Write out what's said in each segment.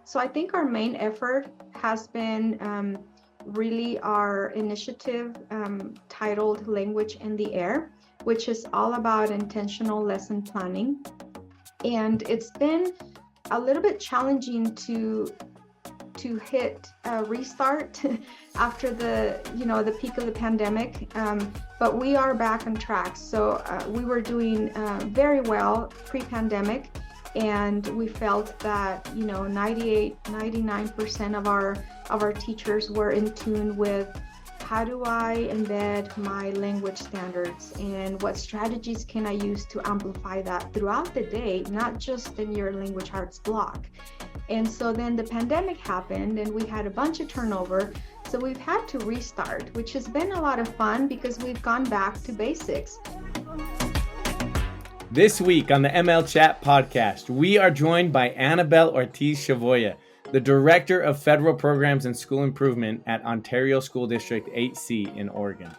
So I think our main effort has been really our initiative titled Language in the Air, which is all about intentional lesson planning. And it's been a little bit challenging to hit restart after the peak of the pandemic, but we are back on track. So we were doing very well pre-pandemic, and we felt that 99% of our teachers were in tune with how do I embed my language standards and what strategies can I use to amplify that throughout the day, not just in your language arts block. And so then the pandemic happened and we had a bunch of turnover. So we've had to restart, which has been a lot of fun because we've gone back to basics. This week on the ML Chat podcast, we are joined by Anabel Ortiz-Chavolla, the Director of Federal Programs and School Improvement at Ontario School District 8C in Oregon.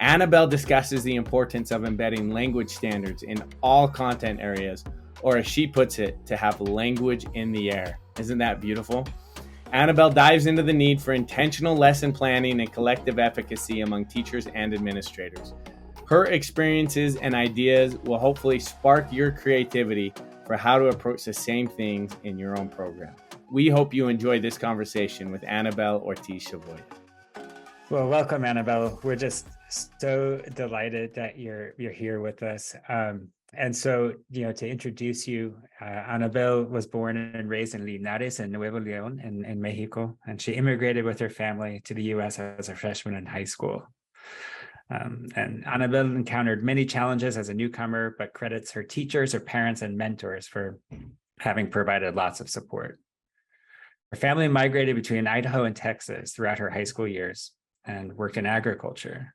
Anabel discusses the importance of embedding language standards in all content areas, or as she puts it, to have language in the air. Isn't that beautiful? Anabel dives into the need for intentional lesson planning and collective efficacy among teachers and administrators. Her experiences and ideas will hopefully spark your creativity for how to approach the same things in your own program. We hope you enjoy this conversation with Anabel Ortiz-Chavolla. Well, welcome, Annabel. We're just so delighted that you're here with us. And so, to introduce you, Annabel was born and raised in Linares in Nuevo León in Mexico, and she immigrated with her family to the U.S. as a freshman in high school. And Annabel encountered many challenges as a newcomer, but credits her teachers, her parents, and mentors for having provided lots of support. Her family migrated between Idaho and Texas throughout her high school years and worked in agriculture.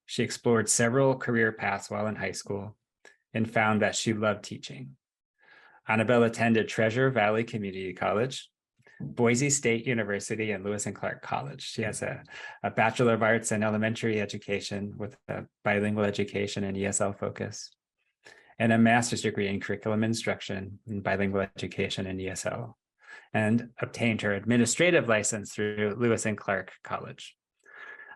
She explored several career paths while in high school and found that she loved teaching. Annabel attended Treasure Valley Community College, Boise State University, and Lewis and Clark College. She has a Bachelor of Arts in Elementary Education with a bilingual education and ESL focus, and a master's degree in curriculum instruction in bilingual education and ESL, and obtained her administrative license through Lewis and Clark College.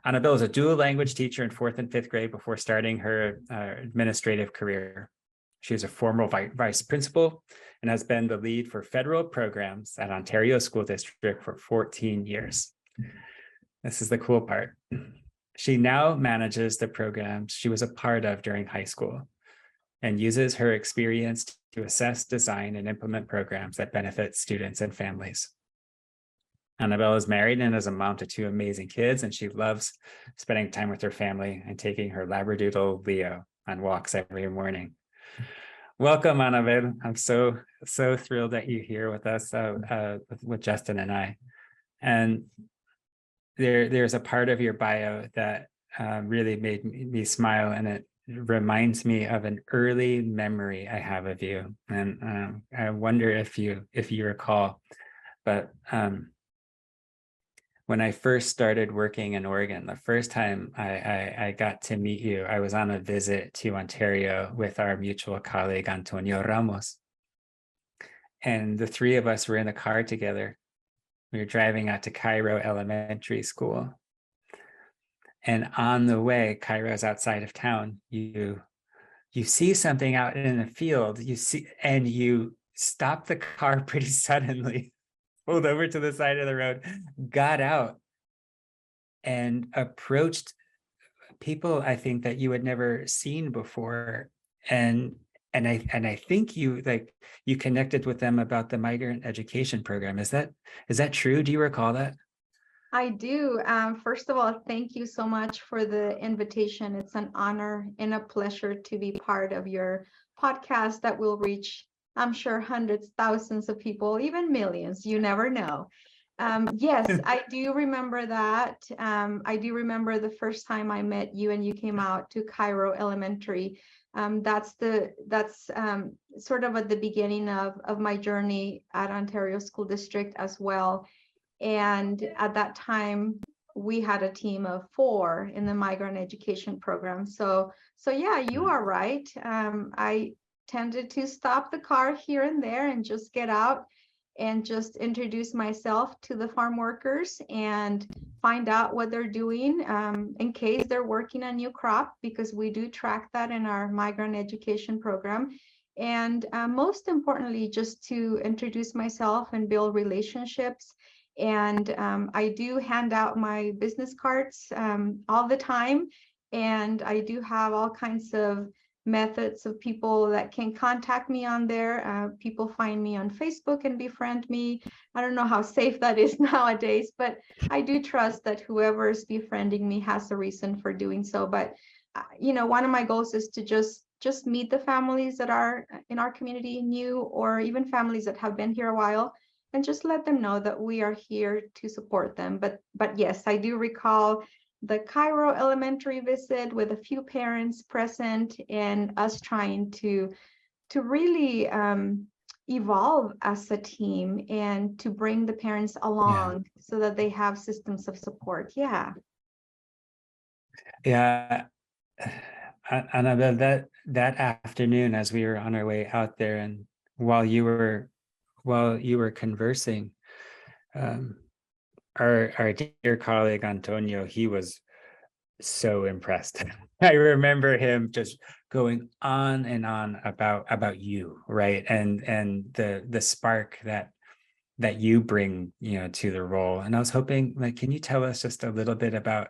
Annabel is a dual language teacher in 4th and 5th grade before starting her administrative career. She is a former vice principal and has been the lead for federal programs at Ontario School District for 14 years. This is the cool part. She now manages the programs she was a part of during high school and uses her experience to assess, design, and implement programs that benefit students and families. Annabel is married and is a mom to 2 amazing kids, and she loves spending time with her family and taking her Labradoodle Leo on walks every morning. Welcome, Annabel. I'm so thrilled that you're here with us, with Justin and I. And there's a part of your bio that really made me smile, and it reminds me of an early memory I have of you. And I wonder if you recall, but when I first started working in Oregon, the first time I got to meet you, I was on a visit to Ontario with our mutual colleague, Antonio Ramos. And the 3 of us were in a car together. We were driving out to Cairo Elementary School. And on the way, Cairo's outside of town, you see something out in the field, and you stop the car pretty suddenly, pulled over to the side of the road, got out, and approached people I think that you had never seen before, and I think you connected with them about the migrant education program. Is that true? Do you recall that? I do. First of all, thank you so much for the invitation. It's an honor and a pleasure to be part of your podcast that will reach, I'm sure, hundreds, thousands of people, even millions. You never know. Yes, I do remember that. I do remember the first time I met you and you came out to Cairo Elementary. That's sort of at the beginning of my journey at Ontario School District as well. And at that time, we had a team of 4 in the migrant education program. So yeah, you are right. I tended to stop the car here and there and just get out and just introduce myself to the farm workers and find out what they're doing in case they're working a new crop, because we do track that in our migrant education program. And most importantly, just to introduce myself and build relationships. And I do hand out my business cards all the time. And I do have all kinds of methods of people that can contact me on there. People find me on Facebook and befriend me. I don't know how safe that is nowadays, but I do trust that whoever is befriending me has a reason for doing so. But one of my goals is to just meet the families that are in our community new, or even families that have been here a while, and just let them know that we are here to support them. But yes, I do recall the Cairo elementary visit with a few parents present, and us trying to really evolve as a team and to bring the parents along so that they have systems of support. Yeah. Annabelle, that afternoon, as we were on our way out there, and while you were conversing, our dear colleague Antonio, he was so impressed. I remember him just going on and on about you, right? And the spark that you bring, to the role. And I was hoping, like, can you tell us just a little bit about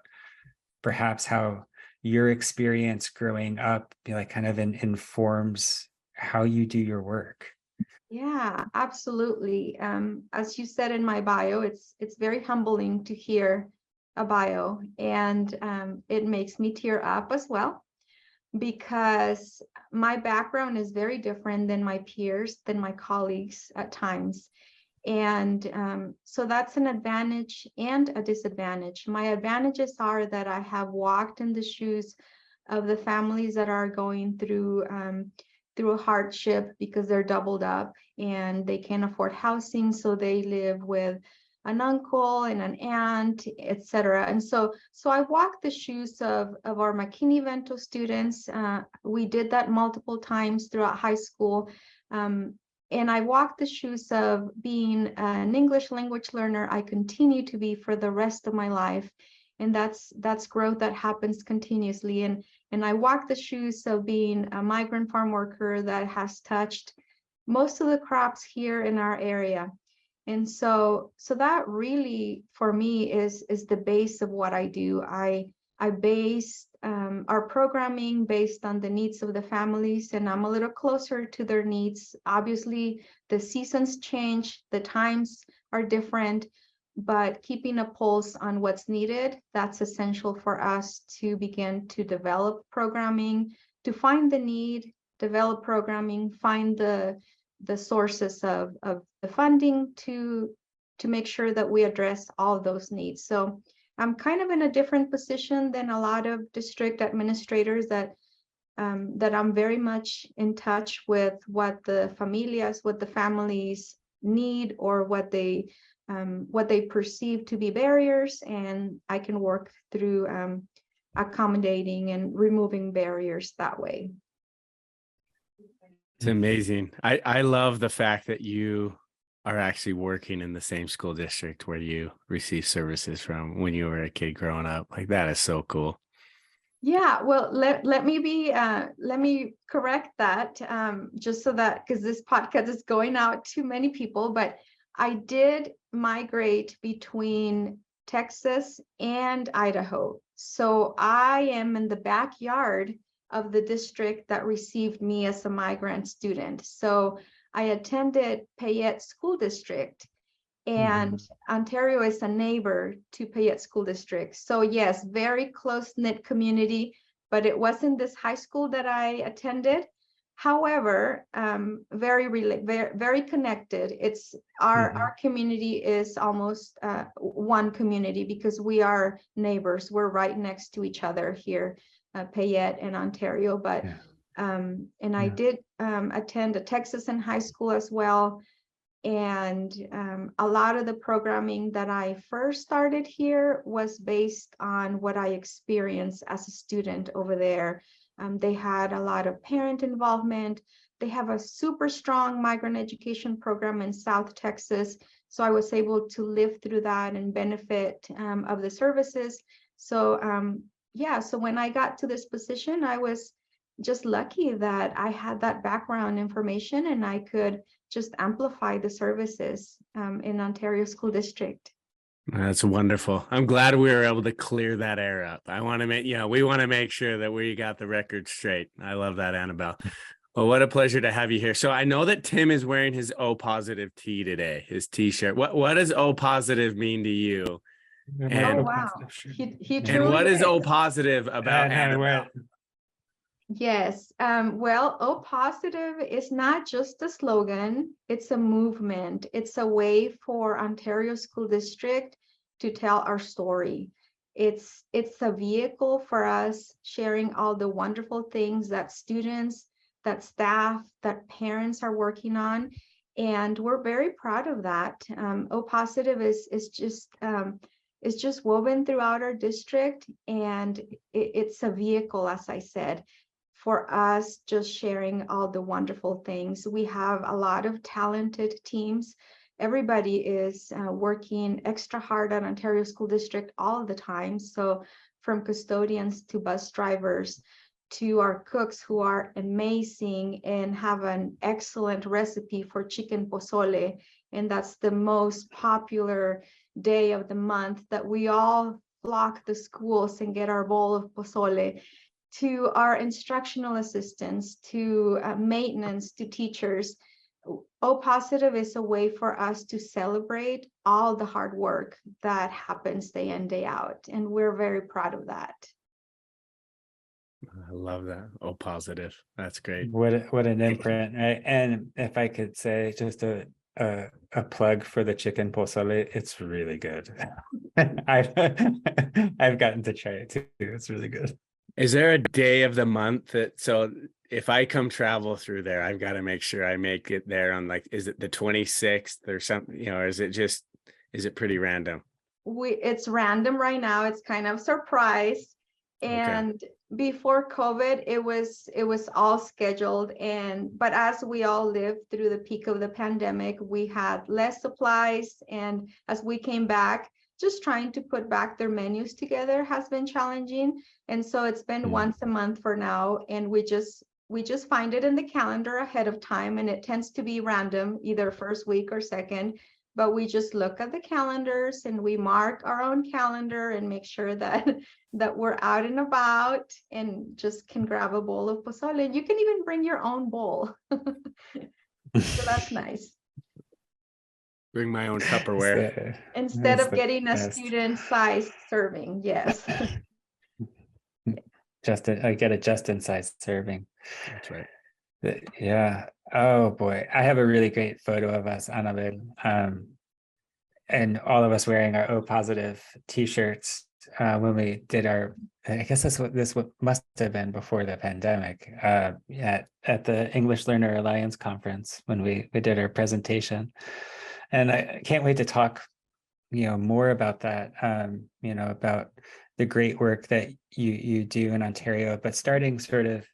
perhaps how your experience growing up, kind of informs how you do your work? Yeah, absolutely. As you said in my bio, it's very humbling to hear a bio, and it makes me tear up as well, because my background is very different than my peers, than my colleagues at times. And so that's an advantage and a disadvantage. My advantages are that I have walked in the shoes of the families that are going through a hardship because they're doubled up and they can't afford housing, so they live with an uncle and an aunt, etc. And so I walked the shoes of our McKinney-Vento students. We did that multiple times throughout high school. And I walked the shoes of being an English language learner. I continue to be for the rest of my life. And that's growth that happens continuously. And I walk the shoes of being a migrant farm worker that has touched most of the crops here in our area. And so that really, for me, is the base of what I do. I base our programming based on the needs of the families, and I'm a little closer to their needs. Obviously, the seasons change, the times are different, but keeping a pulse on what's needed, that's essential for us to begin to develop programming, to find the need, develop programming, find the sources of the funding to make sure that we address all of those needs. So I'm kind of in a different position than a lot of district administrators, that I'm very much in touch with what the families need, or what they perceive to be barriers, and I can work through accommodating and removing barriers that way. It's amazing. I love the fact that you are actually working in the same school district where you received services from when you were a kid growing up. Like, that is so cool. Yeah, well, let me correct that, just so that, because this podcast is going out to many people, but I did migrate between Texas and Idaho. So I am in the backyard of the district that received me as a migrant student. So I attended Payette School District, and Ontario is a neighbor to Payette School District. So yes, very close-knit community, but it wasn't this high school that I attended. However, very connected. It's our community is almost one community, because we are neighbors. We're right next to each other here, Payette and Ontario. But I did attend a Texan high school as well. And a lot of the programming that I first started here was based on what I experienced as a student over there. They had a lot of parent involvement. they have a super strong migrant education program in South Texas. So I was able to live through that and benefit of the services. So yeah, so when I got to this position, I was just lucky that I had that background information and I could just amplify the services in Ontario School District. That's wonderful. I'm glad we were able to clear that air up. I want to make, we want to make sure that we got the record straight. I love that, Annabel. Well, what a pleasure to have you here. So I know that Tim is wearing his O positive tee today, his t-shirt. What does O positive mean to you? And, oh, wow. He and what is O positive about Annabel? Yes. Well, O positive is not just a slogan, it's a movement. It's a way for Ontario School District to tell our story. It's a vehicle for us sharing all the wonderful things that students, that staff, that parents are working on. And we're very proud of that. O positive is just woven throughout our district, and it's a vehicle, as I said, for us just sharing all the wonderful things. We have a lot of talented teams. Everybody is working extra hard at Ontario School District all the time. So from custodians to bus drivers to our cooks who are amazing and have an excellent recipe for chicken pozole. And that's the most popular day of the month that we all flock the schools and get our bowl of pozole. To our instructional assistants, to maintenance, to teachers. O positive is a way for us to celebrate all the hard work that happens day in, day out. And we're very proud of that. I love that. O positive. That's great. What an imprint, right? And if I could say just a plug for the chicken pozole, it's really good. I've gotten to try it too. It's really good. Is there a day of the month that, so if I come travel through there, I've got to make sure I make it there on, like, is it the 26th or something, or is it pretty random? It's random right now. It's kind of surprise. And okay. Before COVID, it was all scheduled. But as we all lived through the peak of the pandemic, we had less supplies. And as we came back, just trying to put back their menus together has been challenging. And so it's been once a month for now. And we just find it in the calendar ahead of time. And it tends to be random, either first week or second. But we just look at the calendars and we mark our own calendar and make sure that we're out and about and just can grab a bowl of pozole. And you can even bring your own bowl. So that's nice. Bring my own Tupperware. Instead of getting a student-sized serving, yes. I get a just-in-size serving. That's right. Yeah. Oh boy, I have a really great photo of us, Annabel, and all of us wearing our O positive T-shirts when we did our. I guess this must have been before the pandemic. At the English Learner Alliance conference when we did our presentation, and I can't wait to talk, more about that. About the great work that you do in Ontario, but starting sort of,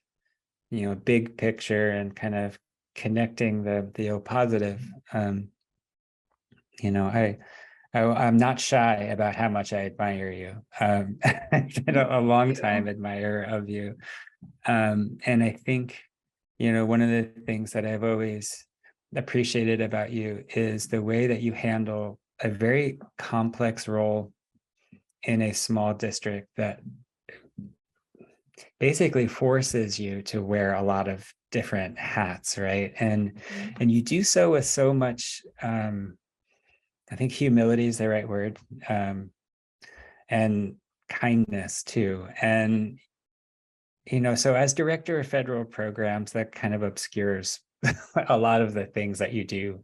big picture and kind of connecting the O positive. I'm not shy about how much I admire you. I've been a long time admirer of you. And I think, one of the things that I've always appreciated about you is the way that you handle a very complex role in a small district that basically forces you to wear a lot of different hats, right? And you do so with so much, I think humility is the right word, and kindness too. And, so as director of federal programs, that kind of obscures a lot of the things that you do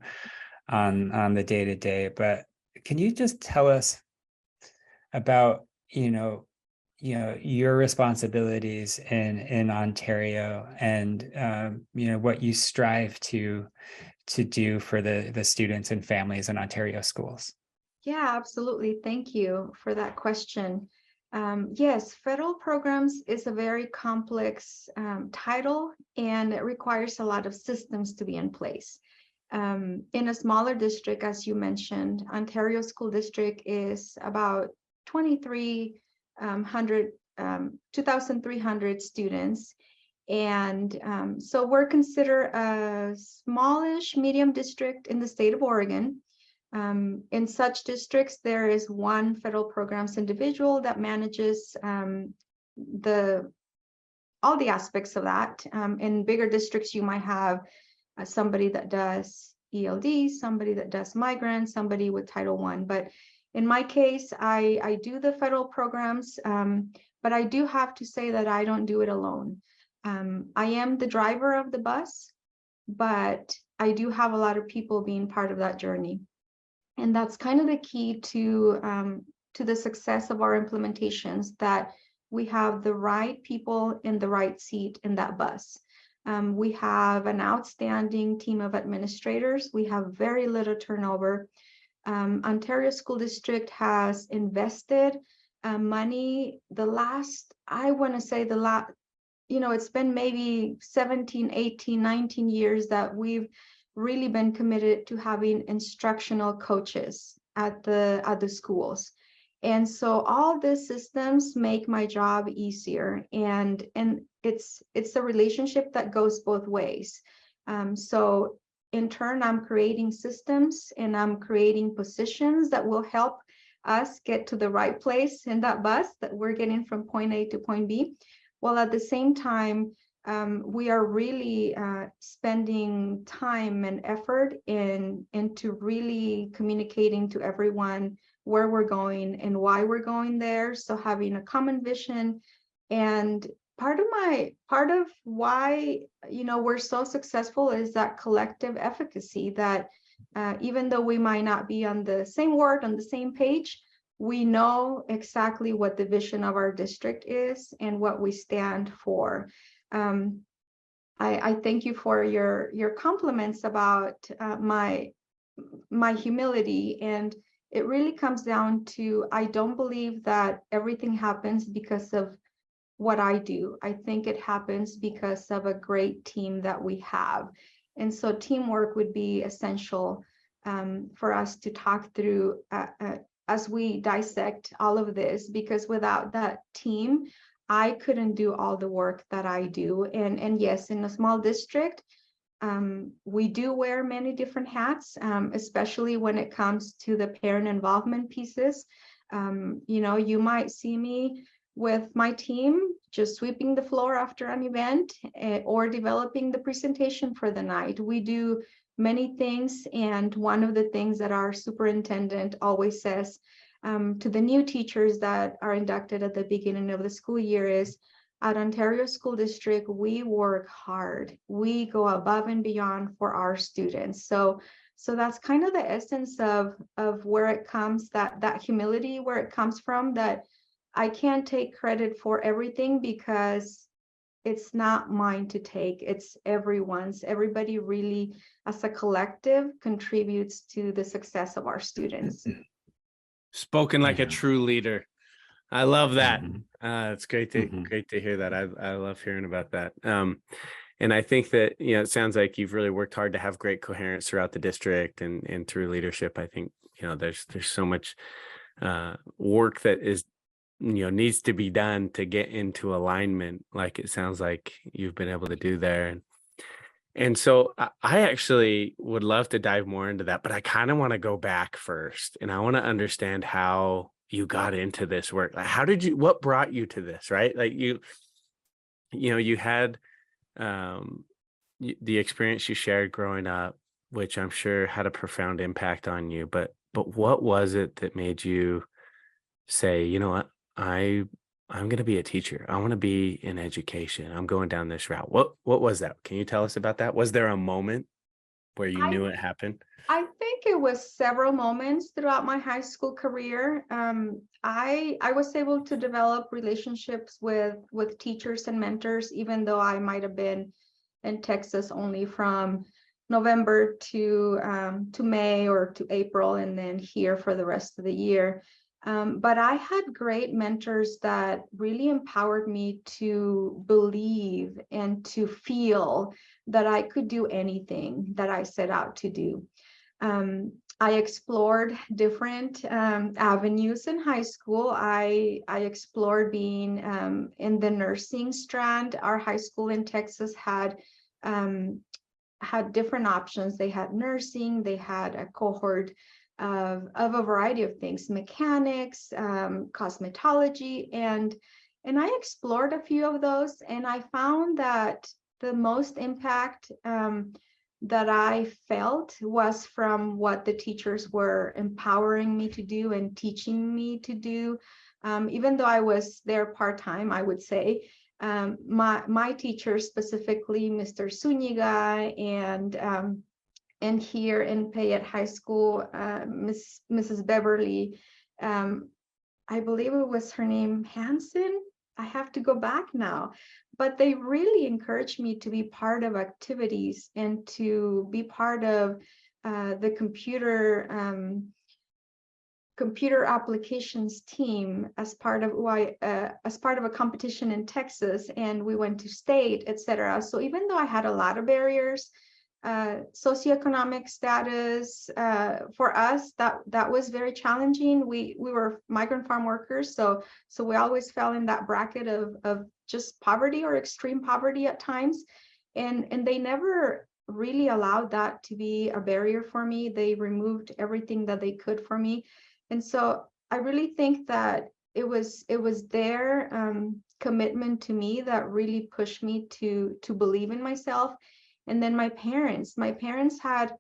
on the day-to-day. But can you just tell us about, your responsibilities in Ontario and what you strive to do for the students and families in Ontario schools? Yeah, absolutely. Thank you for that question. Yes, federal programs is a very complex title, and it requires a lot of systems to be in place. In a smaller district, as you mentioned, Ontario School District is about 2,300 students. And so we're considered a smallish medium district in the state of Oregon. In such districts, there is one federal programs individual that manages all the aspects of that. In bigger districts, you might have somebody that does ELD, somebody that does migrants, somebody with Title I. But in my case, I do the federal programs, but I do have to say that I don't do it alone. I am the driver of the bus, but I do have a lot of people being part of that journey. And that's kind of the key to the success of our implementations, that we have the right people in the right seat in that bus. We have an outstanding team of administrators. We have very little turnover. Ontario School District has invested money it's been maybe 17, 18, 19 years that we've really been committed to having instructional coaches at the schools. And so all the systems make my job easier, and it's a relationship that goes both ways. So in turn, I'm creating systems and I'm creating positions that will help us get to the right place in that bus that we're getting from point A to point B. While at the same time, we are really spending time and effort into really communicating to everyone where we're going and why we're going there. So having a common vision. And part of why we're so successful is that collective efficacy, that even though we might not be on the same word, on the same page, we know exactly what the vision of our district is and what we stand for. I thank you for your compliments about my humility, and it really comes down to, I don't believe that everything happens because of what I do. I think it happens because of a great team that we have. And so teamwork would be essential for us to talk through as we dissect all of this, because without that team, I couldn't do all the work that I do. And yes, in a small district, we do wear many different hats, especially when it comes to the parent involvement pieces. You might see me with my team just sweeping the floor after an event or developing the presentation for the night. We do many things, and one of the things that our superintendent always says to the new teachers that are inducted at the beginning of the school year is, at Ontario School District, we work hard. We go above and beyond for our students. So that's kind of the essence of where it comes, that humility, where it comes from, that I can't take credit for everything because it's not mine to take, it's everyone's. Everybody really, as a collective, contributes to the success of our students. Spoken like a true leader. I love that. It's great to hear that. I love hearing about that. And I think that, it sounds like you've really worked hard to have great coherence throughout the district and through leadership. I think, there's so much work that is needs to be done to get into alignment, like it sounds like you've been able to do there. And so I actually would love to dive more into that, but I kind of want to go back first, and I want to understand how you got into this work. Like, what brought you to this, right? Like you had the experience you shared growing up, which I'm sure had a profound impact on you, but what was it that made you say, you know what, I'm going to be a teacher. I want to be in education. I'm going down this route. What was that? Can you tell us about that? Was there a moment where you knew it happened? I think it was several moments throughout my high school career. I was able to develop relationships with teachers and mentors, even though I might have been in Texas only from November to May or to April, and then here for the rest of the year. But I had great mentors that really empowered me to believe and to feel that I could do anything that I set out to do. I explored different avenues in high school. I explored being in the nursing strand. Our high school in Texas had different options. They had nursing, they had a cohort of a variety of things, mechanics, cosmetology, and I explored a few of those, and I found that the most impact that I felt was from what the teachers were empowering me to do and teaching me to do. Even though I was there part-time, I would say, my teachers, specifically Mr. Zuniga, and here in Payette High School, Mrs. Beverly, I believe it was her name, Hansen. I have to go back now, but they really encouraged me to be part of activities and to be part of the computer applications team as part of a competition in Texas, and we went to state, etc. So even though I had a lot of barriers, socioeconomic status, for us, that was very challenging. We were migrant farm workers, so we always fell in that bracket of just poverty or extreme poverty at times, and they never really allowed that to be a barrier for me. They removed everything that they could for me. And so I really think that it was their commitment to me that really pushed me to believe in myself. And then my parents had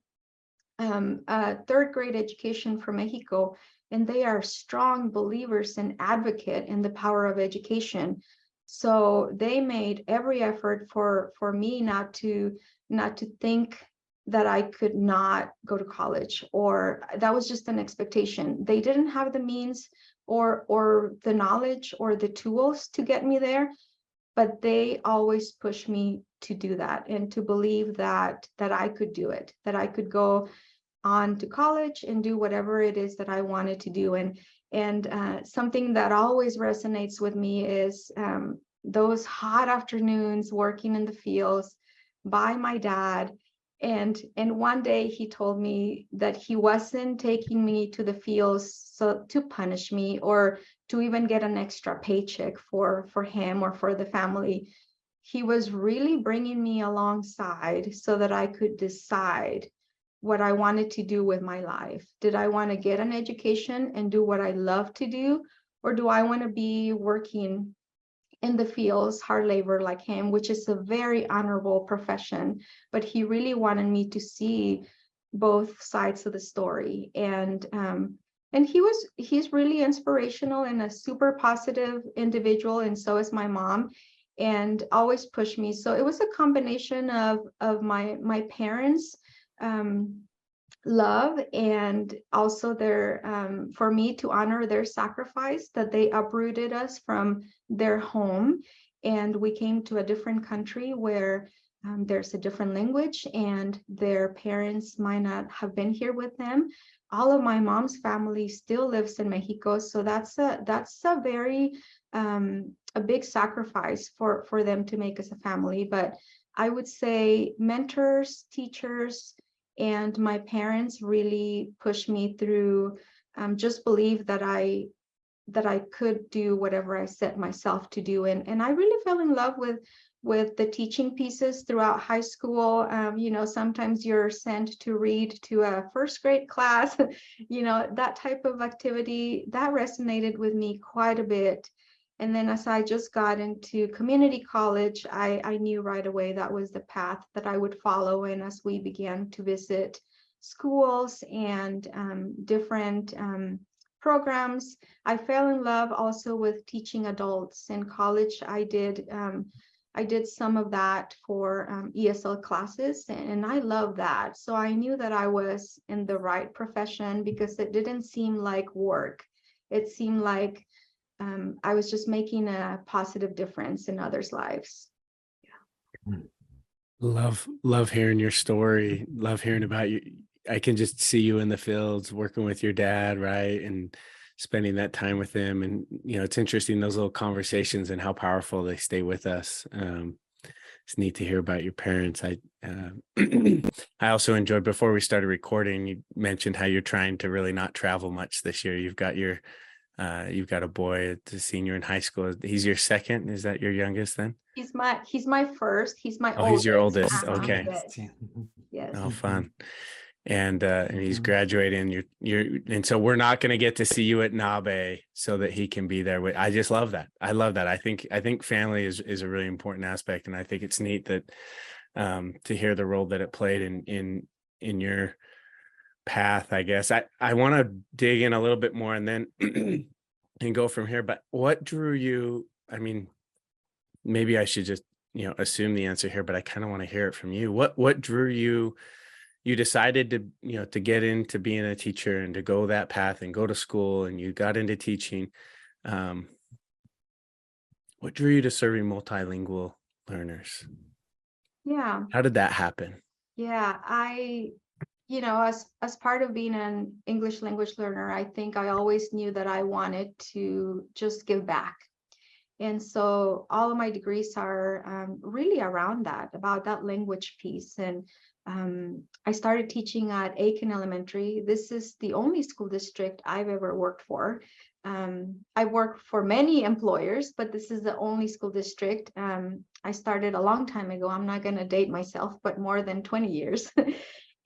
a third grade education from Mexico, and they are strong believers and advocate in the power of education. So they made every effort for me not to think that I could not go to college, or that was just an expectation. They didn't have the means or the knowledge or the tools to get me there, but they always pushed me to do that and to believe that I could do it, that I could go on to college and do whatever it is that I wanted to do. And something that always resonates with me is those hot afternoons working in the fields by my dad. And one day he told me that he wasn't taking me to the fields so to punish me or to even get an extra paycheck for him or for the family. He was really bringing me alongside so that I could decide what I wanted to do with my life. Did I want to get an education and do what I love to do, or do I want to be working in the fields, hard labor like him, which is a very honorable profession? But he really wanted me to see both sides of the story. And he's really inspirational and a super positive individual, and so is my mom, and always pushed me. So it was a combination of my parents' love, and also their for me to honor their sacrifice, that they uprooted us from their home and we came to a different country where there's a different language, and their parents might not have been here with them. All of my mom's family still lives in Mexico, so that's a very a big sacrifice for them to make as a family. But I would say mentors, teachers, and my parents really pushed me through, just believe that I could do whatever I set myself to do. And I really fell in love with the teaching pieces throughout high school. Sometimes you're sent to read to a first grade class, that type of activity that resonated with me quite a bit. And then as I just got into community college, I knew right away that was the path that I would follow. And as we began to visit schools and different programs, I fell in love also with teaching adults. In college, I did some of that for ESL classes, and I love that. So I knew that I was in the right profession because it didn't seem like work. It seemed like I was just making a positive difference in others' lives. Love hearing your story. Love hearing about you. I can just see you in the fields working with your dad, right? And spending that time with them. And, it's interesting, those little conversations and how powerful they stay with us. It's neat to hear about your parents. I also enjoyed, before we started recording, you mentioned how you're trying to really not travel much this year. You've got a boy, a senior in high school. He's your second. Is that your youngest then? He's my first. He's my Oh, he's your oldest. Uh-huh. Okay. Yes. Oh, fun. And he's graduating. And so we're not going to get to see you at NABE so that he can be there. I just love that. I love that. I think family is a really important aspect, and I think it's neat that to hear the role that it played in your path. I guess I want to dig in a little bit more and then and go from here. But what drew you? I mean, maybe I should just assume the answer here, but I kind of want to hear it from you. What drew you? You decided to get into being a teacher and to go that path and go to school, and you got into teaching. What drew you to serving multilingual learners? Yeah. How did that happen? Yeah, as part of being an English language learner, I think I always knew that I wanted to just give back. And so all of my degrees are really around that, about that language piece. And I started teaching at Aiken Elementary. This is the only school district I've ever worked for. I worked for many employers, but this is the only school district. I started a long time ago. I'm not going to date myself, but more than 20 years.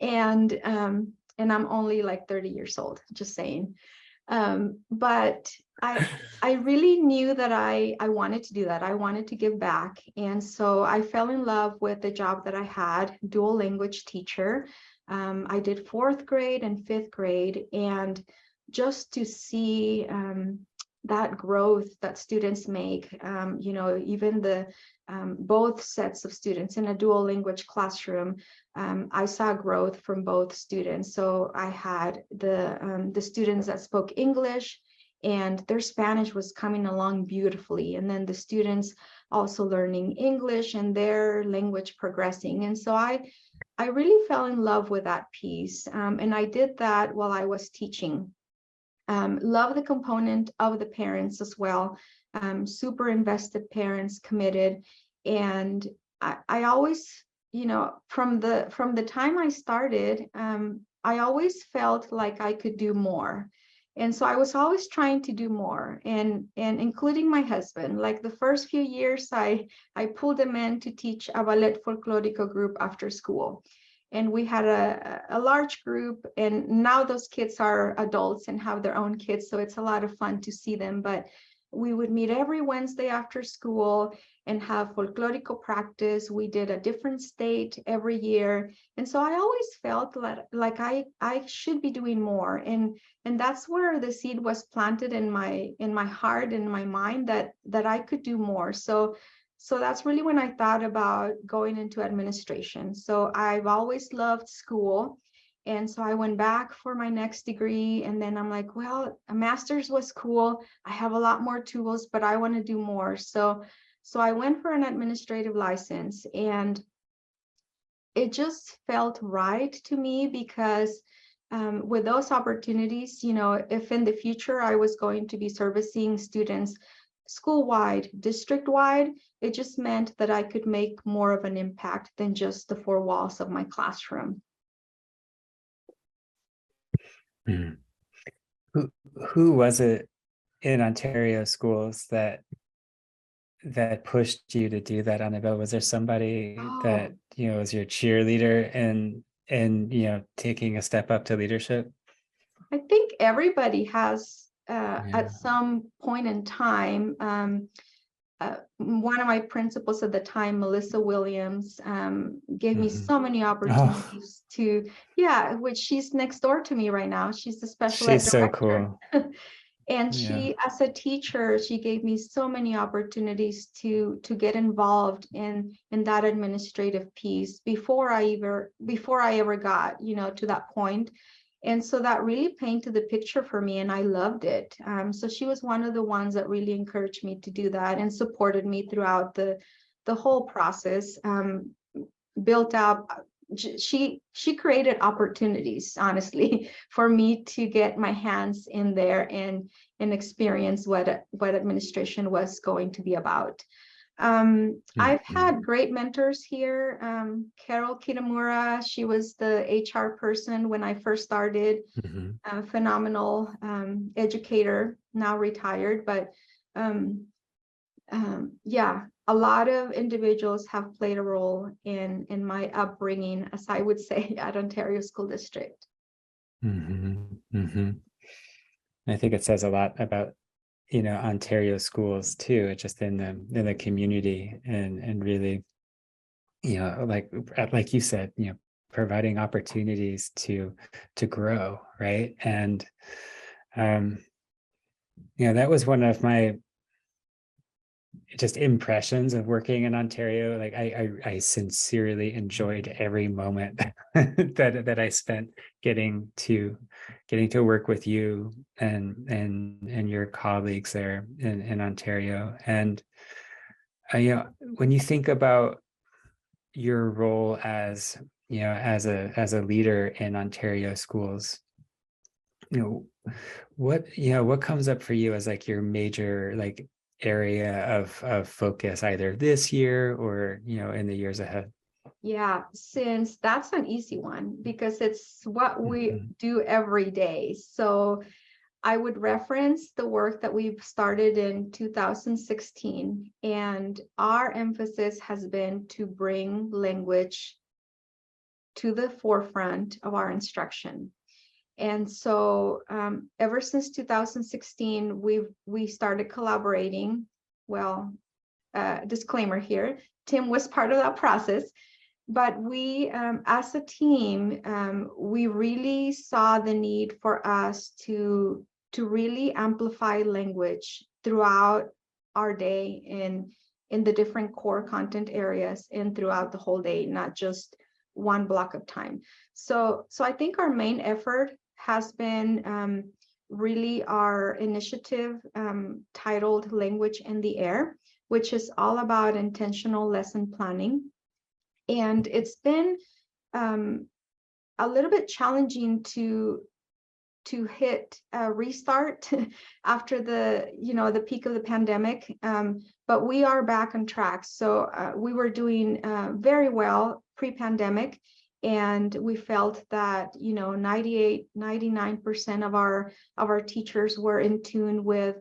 And I'm only like 30 years old, just saying. But I really knew that I wanted to do that. I wanted to give back. And so I fell in love with the job that I had, dual language teacher. I did 4th grade and 5th grade. And just to see that growth that students make, even the both sets of students in a dual language classroom, I saw growth from both students. So I had the students that spoke English, and their Spanish was coming along beautifully. And then the students also learning English and their language progressing. And so I really fell in love with that piece. And I did that while I was teaching. Love the component of the parents as well. Super invested parents, committed. And I always, from the time I started, I always felt like I could do more. And so I was always trying to do more, and including my husband. Like the first few years, I pulled him in to teach a ballet folklorico group after school. And we had a large group, and now those kids are adults and have their own kids. So it's a lot of fun to see them. But we would meet every Wednesday after school and have folklorico practice. We did a different state every year. And so I always felt like I should be doing more. And that's where the seed was planted in my heart and my mind that I could do more. So that's really when I thought about going into administration. So I've always loved school. And so I went back for my next degree. And then I'm like, well, a master's was cool. I have a lot more tools, but I want to do more. So I went for an administrative license, and it just felt right to me because with those opportunities, if in the future I was going to be servicing students school-wide, district-wide, it just meant that I could make more of an impact than just the 4 walls of my classroom. Who was it in Ontario schools that pushed you to do that, Annabel? Was there somebody that was your cheerleader and taking a step up to leadership? I think everybody has at some point in time. One of my principals at the time, Melissa Williams, gave me so many opportunities which she's next door to me right now. She's the special ed director. So cool. And she, as a teacher, she gave me so many opportunities to get involved in that administrative piece before I ever got, to that point. And so that really painted the picture for me, and I loved it. So she was one of the ones that really encouraged me to do that and supported me throughout the whole process. Built up she created opportunities, honestly, for me to get my hands in there and experience what administration was going to be about. I've had great mentors here. Carol Kitamura, she was the HR person when I first started. A phenomenal educator, now retired, but yeah, a lot of individuals have played a role in my upbringing, as I would say, at Ontario School District. I think it says a lot about, Ontario schools too, just in the community, and really, like you said, providing opportunities to grow, right? And that was one of my just impressions of working in Ontario. Like I sincerely enjoyed every moment that I spent getting to work with you and your colleagues there in Ontario. And when you think about your role as as a leader in Ontario schools, what comes up for you as like your major like area of focus, either this year or in the years ahead? Yeah, since that's an easy one because it's what we do every day. So I would reference the work that we've started in 2016, and our emphasis has been to bring language to the forefront of our instruction. And so ever since 2016, we started collaborating. Well, disclaimer here, Tim was part of that process, but we, as a team, we really saw the need for us to really amplify language throughout our day in the different core content areas and throughout the whole day, not just one block of time. So I think our main effort has been really our initiative titled Language in the Air, which is all about intentional lesson planning. And it's been a little bit challenging to hit a restart after the peak of the pandemic, but we are back on track. So we were doing very well pre-pandemic, and we felt that 99% of our teachers were in tune with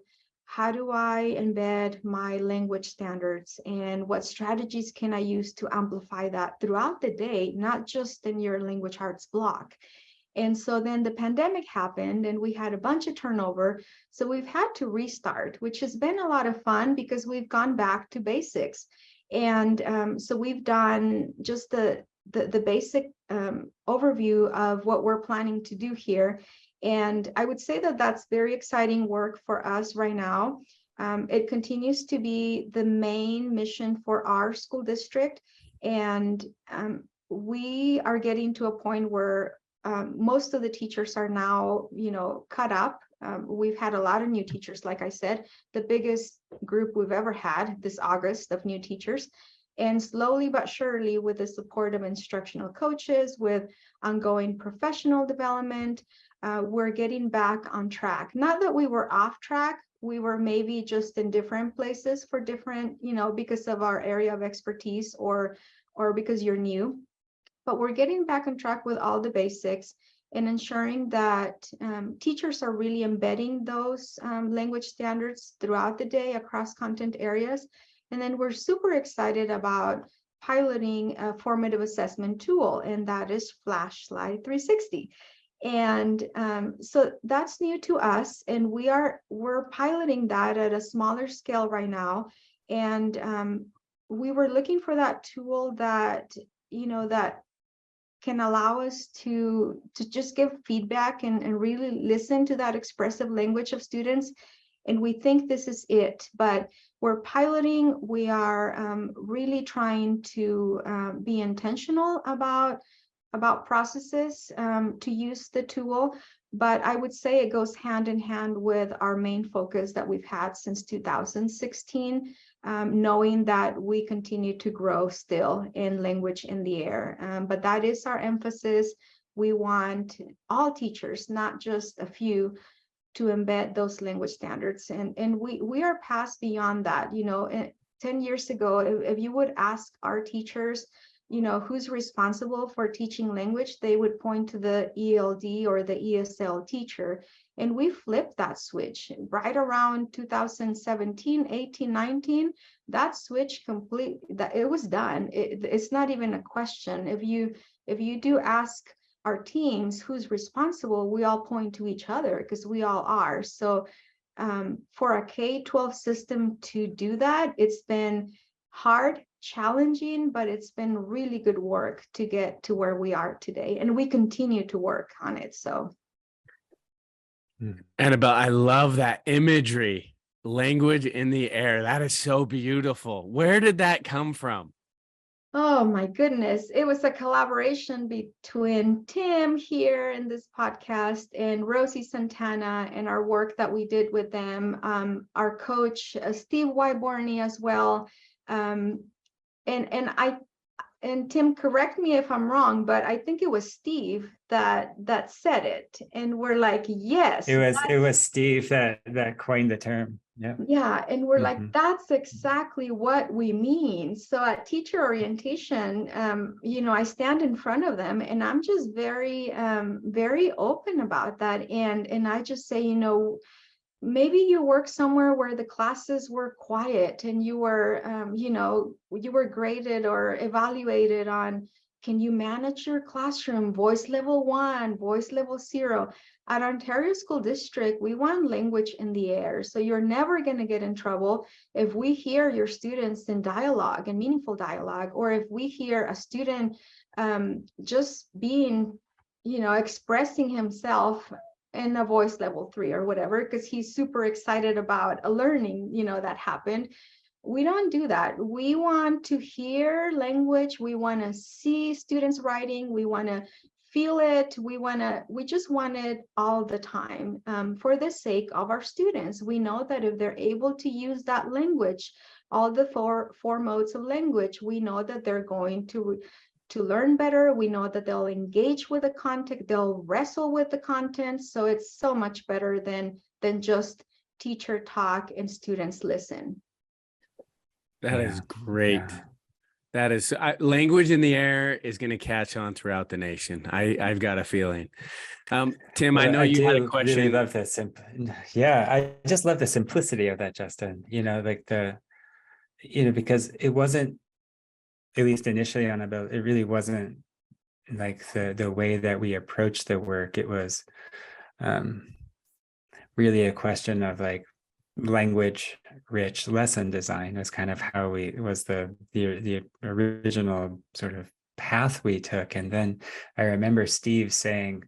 how do I embed my language standards and what strategies can I use to amplify that throughout the day, not just in your language arts block. And so then the pandemic happened and we had a bunch of turnover. So we've had to restart, which has been a lot of fun because we've gone back to basics. And so we've done just the basic overview of what we're planning to do here. And I would say that that's very exciting work for us right now. It continues to be the main mission for our school district. And we are getting to a point where most of the teachers are now, caught up. We've had a lot of new teachers, like I said, the biggest group we've ever had this August of new teachers. And slowly but surely, with the support of instructional coaches, with ongoing professional development, we're getting back on track. Not that we were off track, we were maybe just in different places for different, because of our area of expertise or because you're new. But we're getting back on track with all the basics and ensuring that teachers are really embedding those language standards throughout the day across content areas. And then we're super excited about piloting a formative assessment tool, and that is Flashslide 360. And so that's new to us, and we're piloting that at a smaller scale right now. And we were looking for that tool that that can allow us to just give feedback and really listen to that expressive language of students. And we think this is it, but we're piloting. We are really trying to be intentional about processes to use the tool. But I would say it goes hand in hand with our main focus that we've had since 2016, knowing that we continue to grow still in language in the air. But that is our emphasis. We want all teachers, not just a few, to embed those language standards. And we are past beyond that. 10 years ago, if you would ask our teachers, who's responsible for teaching language, they would point to the ELD or the ESL teacher. And we flipped that switch right around 2017, 18, 19. That switch it was done. It's not even a question. If you do ask our teams who's responsible, we all point to each other because we all are. So for a K-12 system to do that, it's been hard, challenging, but it's been really good work to get to where we are today. And we continue to work on it. So Annabel, I love that imagery, language in the air. That is so beautiful. Where did that come from? Oh my goodness. It was a collaboration between Tim here in this podcast and Rosie Santana and our work that we did with them, our coach, Steve Wyborny as well. And Tim, correct me if I'm wrong, but I think it was Steve that said it. And we're like, yes. It was Steve that coined the term. Yeah. Yeah. And we're like, that's exactly what we mean. So at teacher orientation, I stand in front of them and I'm just very, very open about that. And I just say, maybe you work somewhere where the classes were quiet and you were, you were graded or evaluated on, can you manage your classroom, voice level 1, voice level 0. At Ontario School District, we want language in the air. So you're never going to get in trouble if we hear your students in dialogue and meaningful dialogue, or if we hear a student just being, expressing himself in a voice level 3 or whatever, because he's super excited about a learning, that happened. We don't do that. We want to hear language. We want to see students writing. We want to feel it. We just want it all the time for the sake of our students. We know that if they're able to use that language, all the four modes of language, we know that they're going to learn better. We know that they'll engage with the content, they'll wrestle with the content. So it's so much better than just teacher talk and students listen. That is great. Yeah. That is language in the air is going to catch on throughout the nation. I've got a feeling. Tim, I know you had a question. Really love this. Yeah, I just love the simplicity of that, Justin. Because it wasn't, at least initially, Annabel, it really wasn't like the way that we approached the work. It was really a question of like language rich lesson design is kind of how the original sort of path we took. And then I remember Steve saying,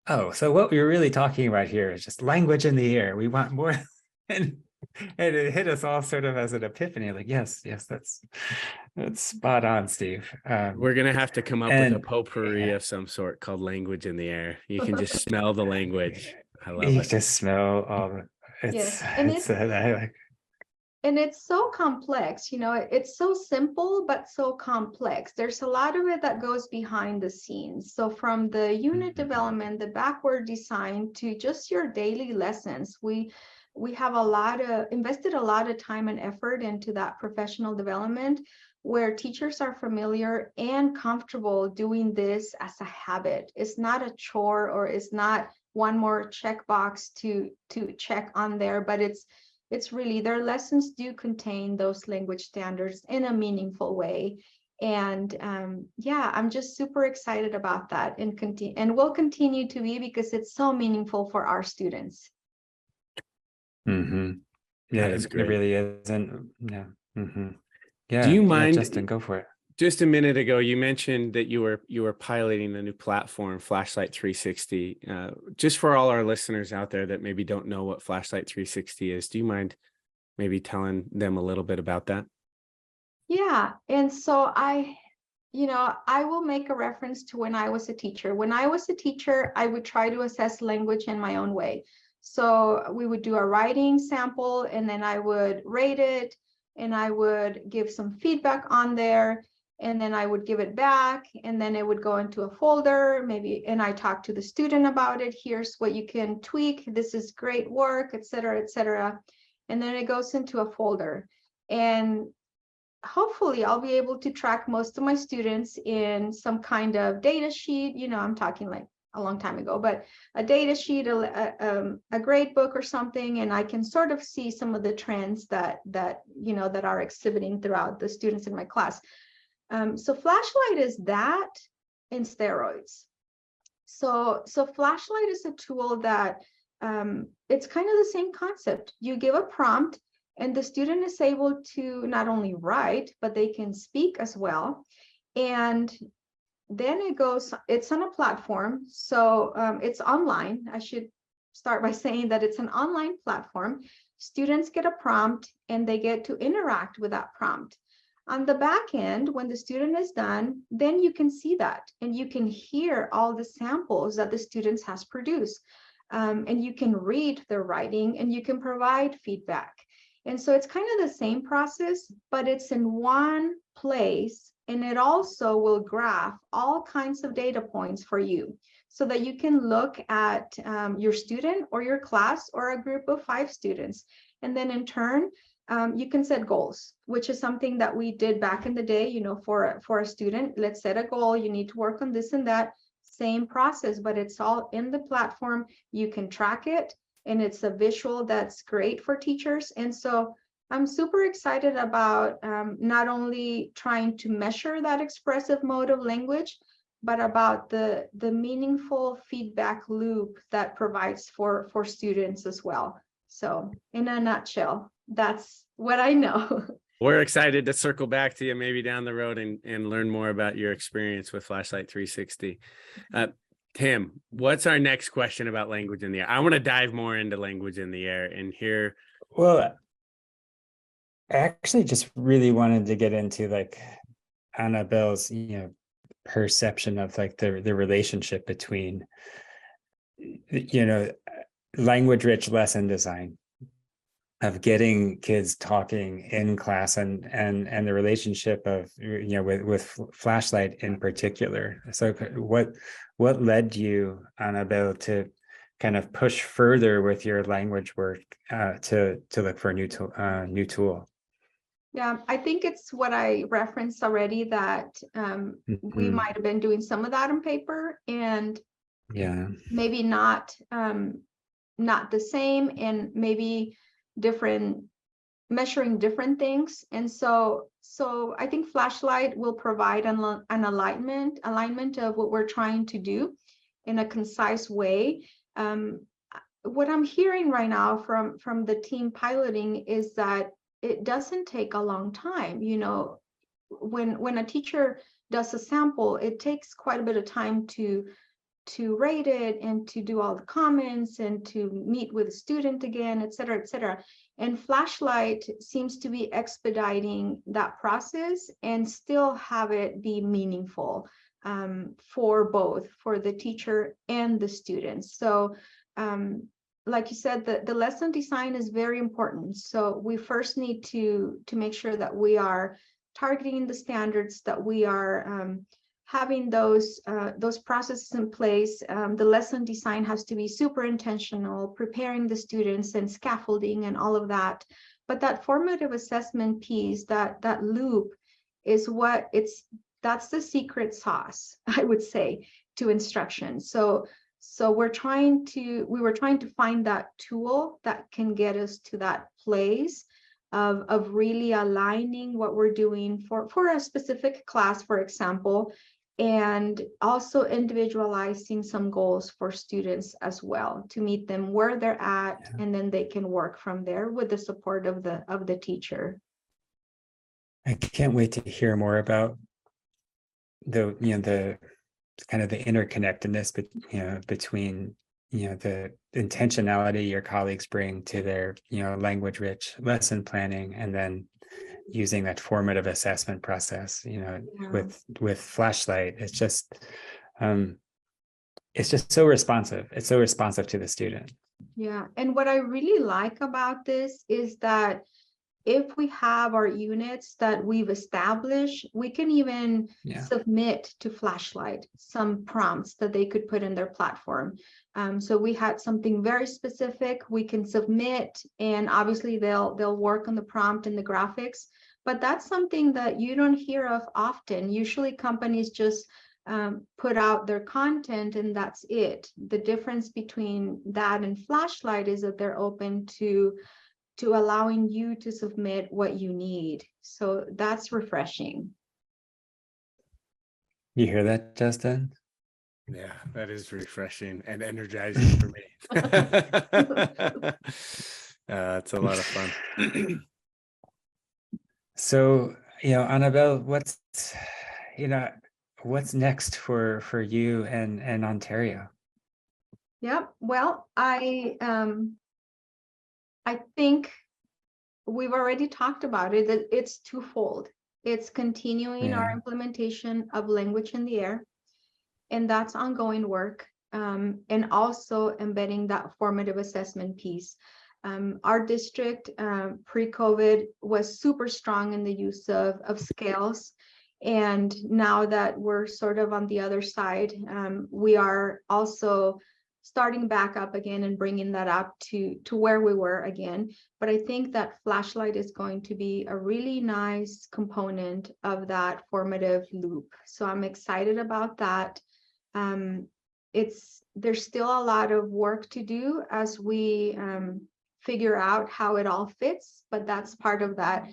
oh, so what we're really talking about here is just language in the air. We want more. And it hit us all sort of as an epiphany, like, yes, that's spot on, Steve. We're going to have to come up with a potpourri of some sort called language in the air. You can just smell the language. I love it. You just smell all the, and it's so complex, it's so simple, but so complex. There's a lot of it that goes behind the scenes. So from the unit development, the backward design to just your daily lessons, we have invested a lot of time and effort into that professional development where teachers are familiar and comfortable doing this as a habit. It's not a chore or it's not one more checkbox to check on there, but it's really their lessons do contain those language standards in a meaningful way. And I'm just super excited about that and will continue to be because it's so meaningful for our students. Yeah, it really is. And yeah. Do you mind, Justin, go for it. Just a minute ago, you mentioned that you were piloting a new platform, Flashlight 360. Just for all our listeners out there that maybe don't know what Flashlight 360 is, do you mind maybe telling them a little bit about that? Yeah, and so I will make a reference to when I was a teacher. When I was a teacher, I would try to assess language in my own way. So we would do a writing sample, and then I would rate it, and I would give some feedback on there, and then I would give it back, and then it would go into a folder, maybe, and I talk to the student about it. Here's what you can tweak. This is great work, et cetera, et cetera. And then it goes into a folder. And hopefully I'll be able to track most of my students in some kind of data sheet. I'm talking like a long time ago, but a data sheet, a grade book or something, and I can sort of see some of the trends that are exhibiting throughout the students in my class. So Flashlight is that in steroids. So Flashlight is a tool that it's kind of the same concept. You give a prompt, and the student is able to not only write, but they can speak as well. And then it's on a platform. So it's online. I should start by saying that it's an online platform. Students get a prompt and they get to interact with that prompt. On the back end, when the student is done, then you can see that, and you can hear all the samples that the students has produced. And you can read their writing, and you can provide feedback. And so it's kind of the same process, but it's in one place, and it also will graph all kinds of data points for you so that you can look at your student or your class or a group of 5 students. And then in turn, you can set goals, which is something that we did back in the day, for a student. Let's set a goal. You need to work on this and that. Same process, but it's all in the platform. You can track it. And it's a visual that's great for teachers. And so I'm super excited about not only trying to measure that expressive mode of language, but about the meaningful feedback loop that provides for students as well. So in a nutshell, that's what I know. We're excited to circle back to you maybe down the road and learn more about your experience with Flashlight 360. Tim, what's our next question about language in the air? I want to dive more into language in the air and hear. Well, I actually just really wanted to get into like Annabel's, perception of like the relationship between, language-rich lesson design, of getting kids talking in class, and the relationship of, with Flashlight in particular. So what led you, Annabel, to kind of push further with your language work to look for a new tool? Yeah, I think it's what I referenced already, that we might have been doing some of that on paper, and maybe not the same, and maybe measuring different things. And so I think Flashlight will provide an alignment of what we're trying to do in a concise way. What I'm hearing right now from the team piloting is that it doesn't take a long time. When a teacher does a sample, it takes quite a bit of time to rate it and to do all the comments and to meet with the student again, et cetera, et cetera. And Flashlight seems to be expediting that process and still have it be meaningful for the teacher and the students. So like you said, the lesson design is very important. So we first need to make sure that we are targeting the standards, that we are having those processes in place. The lesson design has to be super intentional, preparing the students and scaffolding and all of that. But that formative assessment piece, that loop, is that's the secret sauce, I would say, to instruction. So we were trying to find that tool that can get us to that place of really aligning what we're doing for a specific class, for example, and also individualizing some goals for students as well, to meet them where they're at, and then they can work from there with the support of the teacher. I can't wait to hear more about the kind of the interconnectedness between the intentionality your colleagues bring to their language rich lesson planning, and then using that formative assessment process, Yeah. with flashlight. It's just so responsive. It's so responsive to the student. Yeah. And what I really like about this is that if we have our units that we've established, we can even submit to Flashlight some prompts that they could put in their platform. So we had something very specific we can submit, and obviously they'll work on the prompt and the graphics. But that's something that you don't hear of often. Usually companies just put out their content and that's it. The difference between that and Flashlight is that they're open to allowing you to submit what you need. So that's refreshing. You hear that, Justin? Yeah, that is refreshing and energizing for me. It's a lot of fun. So, Annabel, what's next for you and Ontario? Yeah, well, I think we've already talked about it, that it's twofold. It's continuing our implementation of language in the air, and that's ongoing work, and also embedding that formative assessment piece. Our district pre-COVID was super strong in the use of scales. And now that we're sort of on the other side, we are also starting back up again and bringing that up to where we were again. But I think that Flashlight is going to be a really nice component of that formative loop. So I'm excited about that. There's still a lot of work to do as we figure out how it all fits, but that's part of that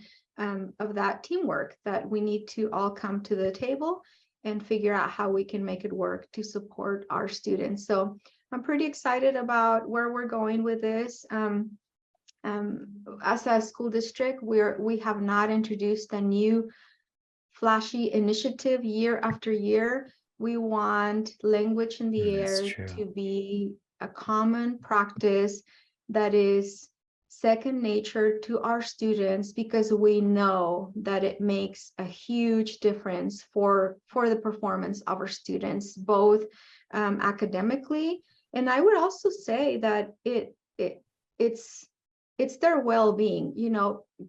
teamwork, that we need to all come to the table and figure out how we can make it work to support our students. So I'm pretty excited about where we're going with this. As a school district, we have not introduced a new flashy initiative year after year. We want language in the air to be a common practice that is second nature to our students, because we know that it makes a huge difference for the performance of our students, both academically. And I would also say that it's their well-being.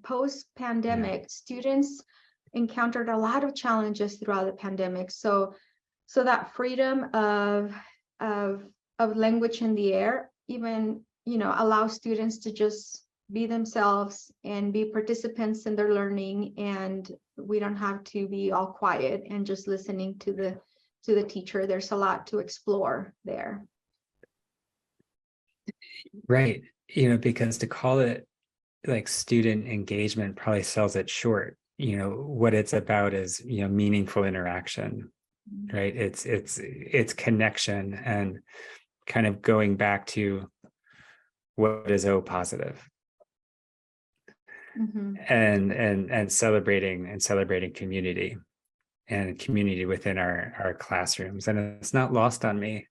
Post-pandemic, students encountered a lot of challenges throughout the pandemic. So that freedom of language in the air even allows students to just be themselves and be participants in their learning, and we don't have to be all quiet and just listening to the teacher. There's a lot to explore there. Right. Because to call it like student engagement probably sells it short. What it's about is meaningful interaction, right? It's connection and kind of going back to what is O positive. Mm-hmm. and celebrating community and community within our classrooms. And it's not lost on me,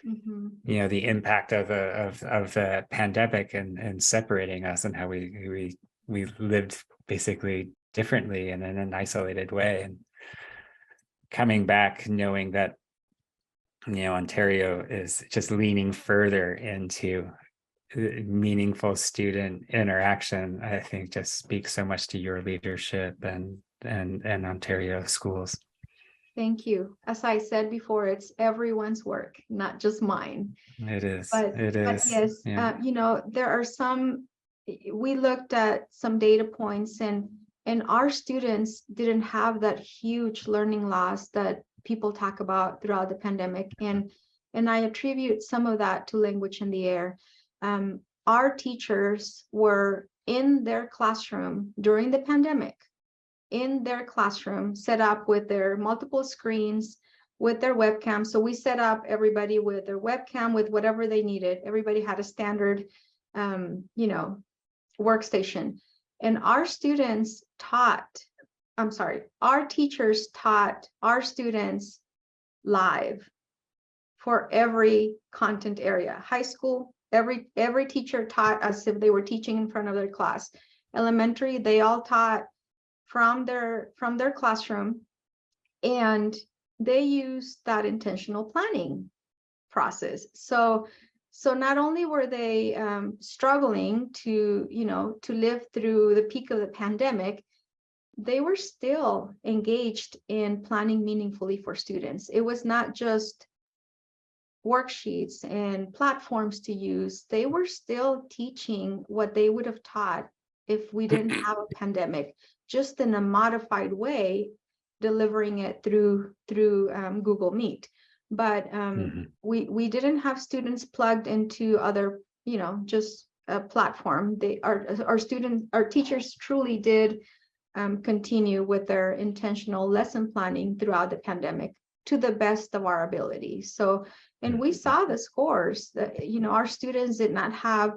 Mm-hmm. The impact of the pandemic and separating us, and how we lived basically differently and in an isolated way, and coming back knowing that Ontario is just leaning further into meaningful student interaction. I think just speaks so much to your leadership and Ontario schools. Thank you. As I said before, it's everyone's work, not just mine. It is. But yes, Yeah. There are we looked at some data points, and our students didn't have that huge learning loss that people talk about throughout the pandemic. And I attribute some of that to language in the air. Our teachers were in their classroom during the pandemic, in their classroom, set up with their multiple screens, with their webcam. So we set up everybody with their webcam, with whatever they needed. Everybody had a standard, workstation. And our teachers taught our students live for every content area. High school, every teacher taught as if they were teaching in front of their class. Elementary, they all taught from their classroom, and they use that intentional planning process. So not only were they struggling to live through the peak of the pandemic, they were still engaged in planning meaningfully for students. It was not just worksheets and platforms to use. They were still teaching what they would have taught if we didn't have a pandemic, just in a modified way, delivering it through Google Meet. But we didn't have students plugged into other, just a platform. Our teachers truly did continue with their intentional lesson planning throughout the pandemic to the best of our ability. So, and we saw the scores that, our students did not have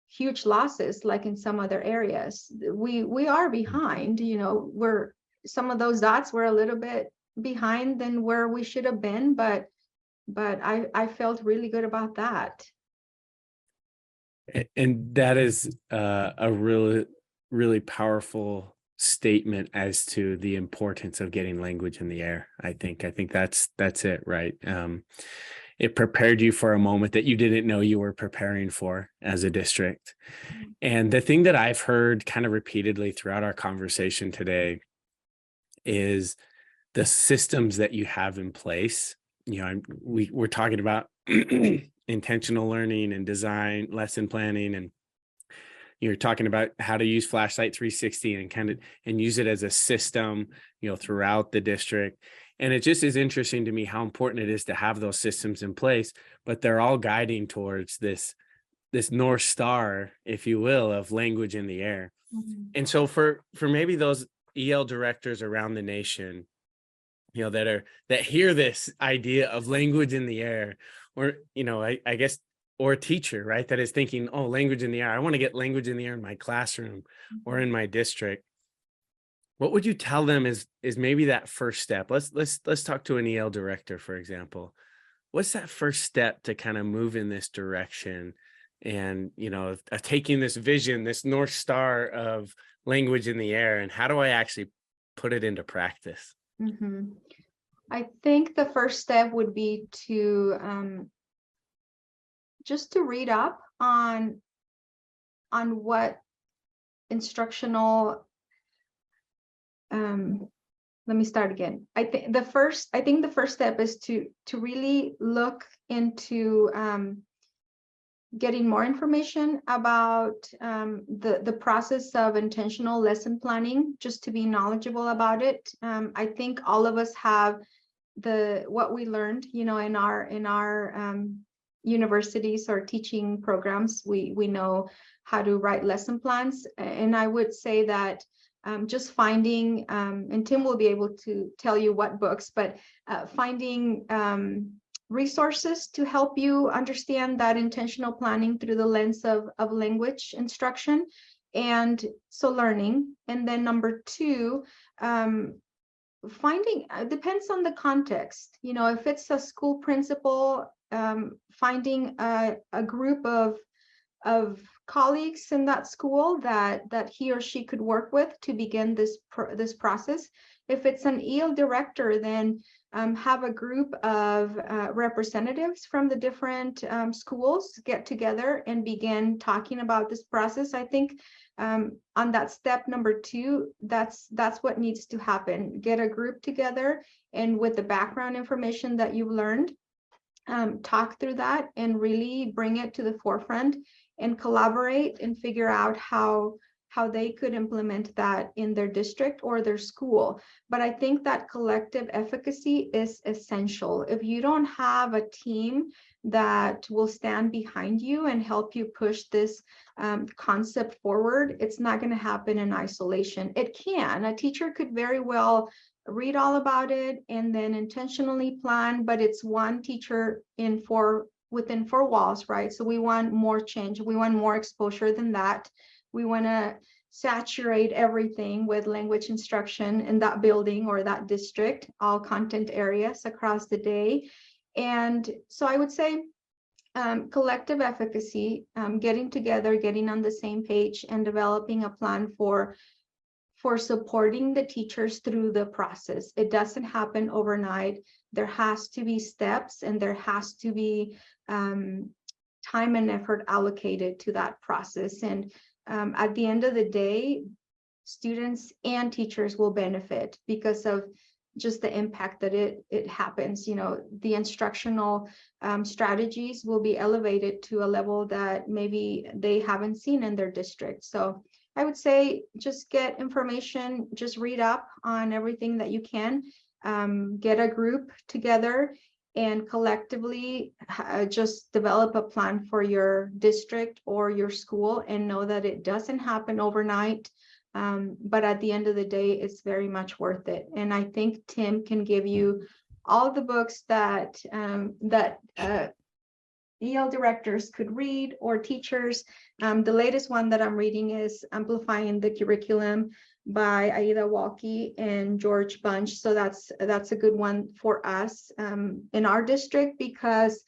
huge losses like in some other areas. We are behind, some of those dots were a little bit behind than where we should have been, but I felt really good about that. And that is a really, really powerful statement as to the importance of getting language in the air. I think that's it, right? It prepared you for a moment that you didn't know you were preparing for as a district. And the thing that I've heard kind of repeatedly throughout our conversation today is the systems that you have in place. We're talking about intentional learning and design, lesson planning, and you're talking about how to use Flashlight 360 and use it as a system, throughout the district. And it just is interesting to me how important it is to have those systems in place, but they're all guiding towards this North Star, if you will, of language in the air. And so for maybe those EL directors around the nation, that hear this idea of language in the air, or, I guess, or a teacher, right, that is thinking, oh, language in the air, I want to get language in the air in my classroom or in my district. What would you tell them is maybe that first step? Let's talk to an EL director, for example. What's that first step to kind of move in this direction and, of taking this vision, this North Star of language in the air, and how do I actually put it into practice? I think the first step would be to just to read up on what instructional. Let me start again. I think the first step is to really look into getting more information about the process of intentional lesson planning, just to be knowledgeable about it. I think all of us have what we learned, in our universities or teaching programs. We know how to write lesson plans, and I would say that just finding, and Tim will be able to tell you what books, but finding resources to help you understand that intentional planning through the lens of language instruction, and so learning. And then number two, finding, depends on the context. If it's a school principal, finding a group of colleagues in that school that he or she could work with to begin this process. If it's an EL director, then have a group of representatives from the different schools get together and begin talking about this process. I think on that step number two, that's what needs to happen. Get a group together, and with the background information that you've learned, talk through that and really bring it to the forefront and collaborate and figure out how they could implement that in their district or their school. But I think that collective efficacy is essential. If you don't have a team that will stand behind you and help you push this concept forward, it's not going to happen in isolation. It can. A teacher could very well read all about it and then intentionally plan, but it's one teacher within four walls, right? So we want more change. We want more exposure than that. We want to saturate everything with language instruction in that building or that district, all content areas across the day. And so I would say collective efficacy, getting together, getting on the same page, and developing a plan for for supporting the teachers through the process. It doesn't happen overnight. There has to be steps, and there has to be time and effort allocated to that process. And at the end of the day, students and teachers will benefit because of just the impact that it happens. You know, the instructional strategies will be elevated to a level that maybe they haven't seen in their district. So I would say just get information, just read up on everything that you can, get a group together and collectively just develop a plan for your district or your school, and know that it doesn't happen overnight. But at the end of the day, it's very much worth it. And I think Tim can give you all the books that EL directors could read, or teachers. The latest one that I'm reading is Amplifying the Curriculum by Aida Walke and George Bunch. So that's a good one for us in our district, because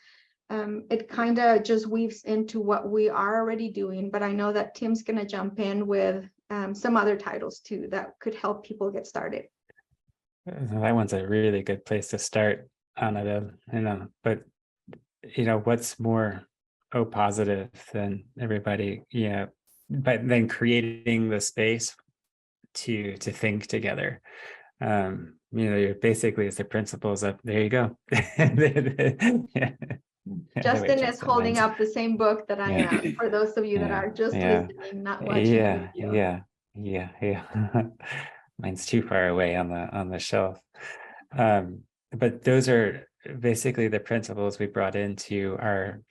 it kind of just weaves into what we are already doing. But I know that Tim's going to jump in with some other titles too that could help people get started. That one's a really good place to start, Annabel. But what's more positive than everybody, but then creating the space to think together. You're basically, it's the principles of, there you go. Justin is holding up the same book that I am, for those of you that are just listening, not watching the video. Yeah. Mine's too far away on the shelf. But those are basically the principles we brought into our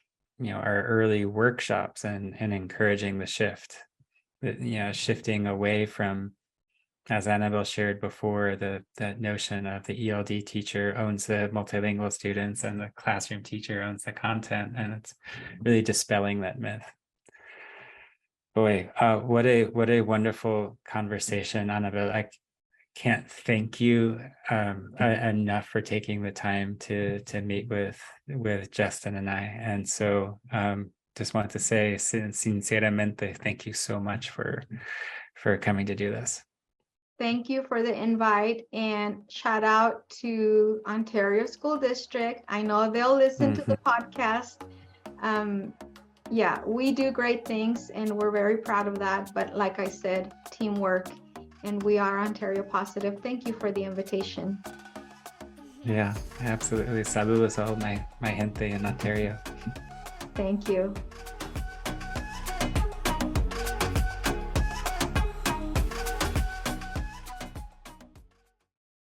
early workshops, and encouraging the shift, shifting away from, as Annabel shared before, that notion of the ELD teacher owns the multilingual students and the classroom teacher owns the content, and it's really dispelling that myth. Boy, what a wonderful conversation, Annabel. I can't thank you enough for taking the time to meet with Justin and I. And so just want to say sinceramente, thank you so much for coming to do this. Thank you for the invite, and shout out to Ontario School District. I know they'll listen to the podcast. Yeah, we do great things and we're very proud of that. But like I said, teamwork, and we are Ontario Positive. Thank you for the invitation. Yeah, absolutely. Saludos a all my gente in Ontario. Thank you.